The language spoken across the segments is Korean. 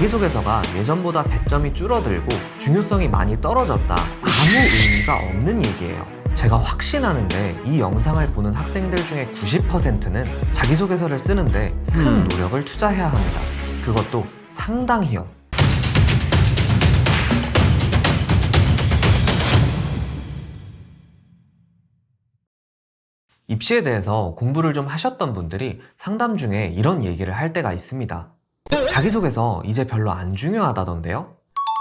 자기소개서가 예전보다 배점이 줄어들고 중요성이 많이 떨어졌다. 아무 의미가 없는 얘기예요. 제가 확신하는데 이 영상을 보는 학생들 중에 90%는 자기소개서를 쓰는데 큰 노력을 투자해야 합니다. 그것도 상당히요. 입시에 대해서 공부를 좀 하셨던 분들이 상담 중에 이런 얘기를 할 때가 있습니다. 자기소개서 이제 별로 안 중요하다던데요?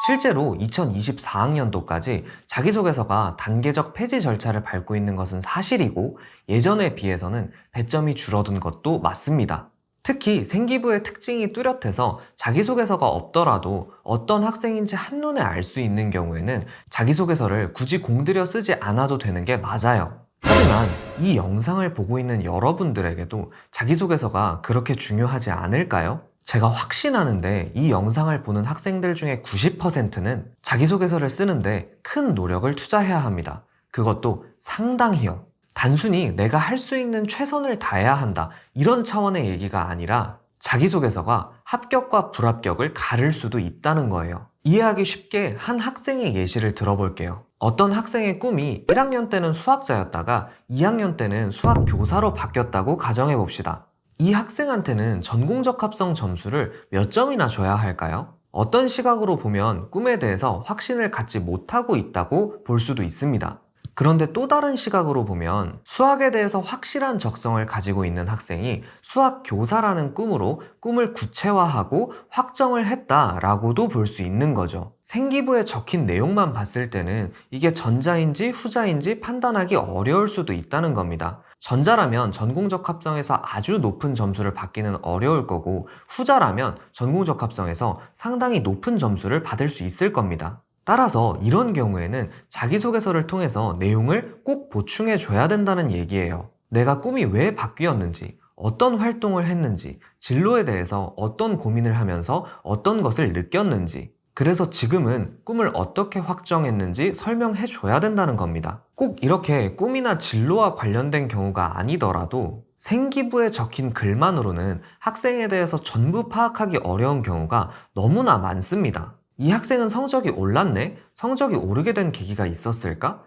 실제로 2024학년도까지 자기소개서가 단계적 폐지 절차를 밟고 있는 것은 사실이고 예전에 비해서는 배점이 줄어든 것도 맞습니다. 특히 생기부의 특징이 뚜렷해서 자기소개서가 없더라도 어떤 학생인지 한눈에 알 수 있는 경우에는 자기소개서를 굳이 공들여 쓰지 않아도 되는 게 맞아요. 하지만 이 영상을 보고 있는 여러분들에게도 자기소개서가 그렇게 중요하지 않을까요? 제가 확신하는데 이 영상을 보는 학생들 중에 90%는 자기소개서를 쓰는데 큰 노력을 투자해야 합니다. 그것도 상당히요. 단순히 내가 할 수 있는 최선을 다해야 한다, 이런 차원의 얘기가 아니라 자기소개서가 합격과 불합격을 가를 수도 있다는 거예요. 이해하기 쉽게 한 학생의 예시를 들어볼게요. 어떤 학생의 꿈이 1학년 때는 수학자였다가 2학년 때는 수학교사로 바뀌었다고 가정해봅시다. 이 학생한테는 전공적 합성 점수를 몇 점이나 줘야 할까요? 어떤 시각으로 보면 꿈에 대해서 확신을 갖지 못하고 있다고 볼 수도 있습니다. 그런데 또 다른 시각으로 보면 수학에 대해서 확실한 적성을 가지고 있는 학생이 수학교사라는 꿈으로 꿈을 구체화하고 확정을 했다라고도 볼 수 있는 거죠. 생기부에 적힌 내용만 봤을 때는 이게 전자인지 후자인지 판단하기 어려울 수도 있다는 겁니다. 전자라면 전공적 합성에서 아주 높은 점수를 받기는 어려울 거고, 후자라면 전공적 합성에서 상당히 높은 점수를 받을 수 있을 겁니다. 따라서 이런 경우에는 자기소개서를 통해서 내용을 꼭 보충해 줘야 된다는 얘기예요. 내가 꿈이 왜 바뀌었는지, 어떤 활동을 했는지, 진로에 대해서 어떤 고민을 하면서 어떤 것을 느꼈는지, 그래서 지금은 꿈을 어떻게 확정했는지 설명해 줘야 된다는 겁니다. 꼭 이렇게 꿈이나 진로와 관련된 경우가 아니더라도 생기부에 적힌 글만으로는 학생에 대해서 전부 파악하기 어려운 경우가 너무나 많습니다. 이 학생은 성적이 올랐네? 성적이 오르게 된 계기가 있었을까?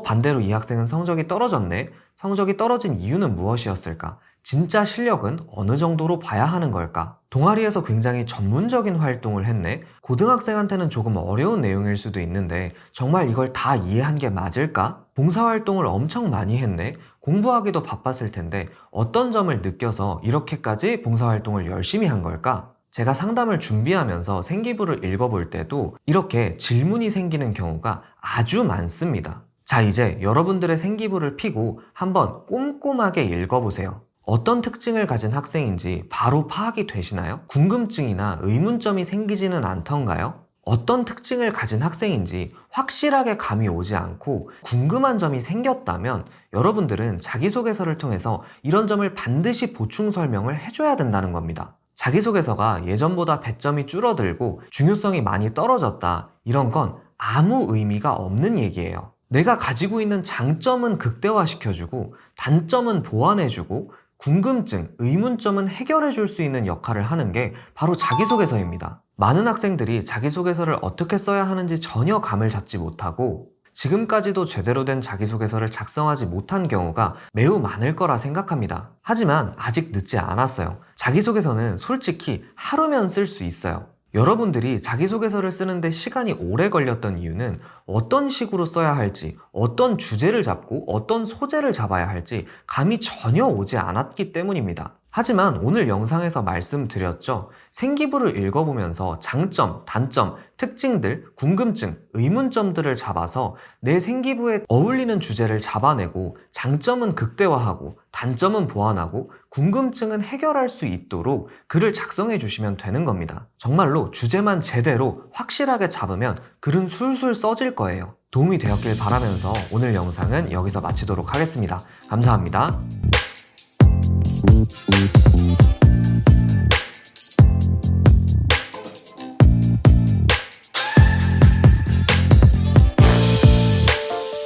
반대로 이 학생은 성적이 떨어졌네? 성적이 떨어진 이유는 무엇이었을까? 진짜 실력은 어느 정도로 봐야 하는 걸까? 동아리에서 굉장히 전문적인 활동을 했네? 고등학생한테는 조금 어려운 내용일 수도 있는데 정말 이걸 다 이해한 게 맞을까? 봉사활동을 엄청 많이 했네? 공부하기도 바빴을 텐데 어떤 점을 느껴서 이렇게까지 봉사활동을 열심히 한 걸까? 제가 상담을 준비하면서 생기부를 읽어볼 때도 이렇게 질문이 생기는 경우가 아주 많습니다. 자, 이제 여러분들의 생기부를 펴고 한번 꼼꼼하게 읽어보세요. 어떤 특징을 가진 학생인지 바로 파악이 되시나요? 궁금증이나 의문점이 생기지는 않던가요? 어떤 특징을 가진 학생인지 확실하게 감이 오지 않고 궁금한 점이 생겼다면 여러분들은 자기소개서를 통해서 이런 점을 반드시 보충 설명을 해줘야 된다는 겁니다. 자기소개서가 예전보다 배점이 줄어들고 중요성이 많이 떨어졌다, 이런 건 아무 의미가 없는 얘기예요. 내가 가지고 있는 장점은 극대화시켜주고 단점은 보완해주고 궁금증, 의문점은 해결해줄 수 있는 역할을 하는 게 바로 자기소개서입니다. 많은 학생들이 자기소개서를 어떻게 써야 하는지 전혀 감을 잡지 못하고 지금까지도 제대로 된 자기소개서를 작성하지 못한 경우가 매우 많을 거라 생각합니다. 하지만 아직 늦지 않았어요. 자기소개서는 솔직히 하루면 쓸 수 있어요. 여러분들이 자기소개서를 쓰는데 시간이 오래 걸렸던 이유는 어떤 식으로 써야 할지, 어떤 주제를 잡고 어떤 소재를 잡아야 할지 감이 전혀 오지 않았기 때문입니다. 하지만 오늘 영상에서 말씀드렸죠. 생기부를 읽어보면서 장점, 단점, 특징들, 궁금증, 의문점들을 잡아서 내 생기부에 어울리는 주제를 잡아내고 장점은 극대화하고 단점은 보완하고 궁금증은 해결할 수 있도록 글을 작성해 주시면 되는 겁니다. 정말로 주제만 제대로 확실하게 잡으면 글은 술술 써질 거예요. 도움이 되었길 바라면서 오늘 영상은 여기서 마치도록 하겠습니다. 감사합니다.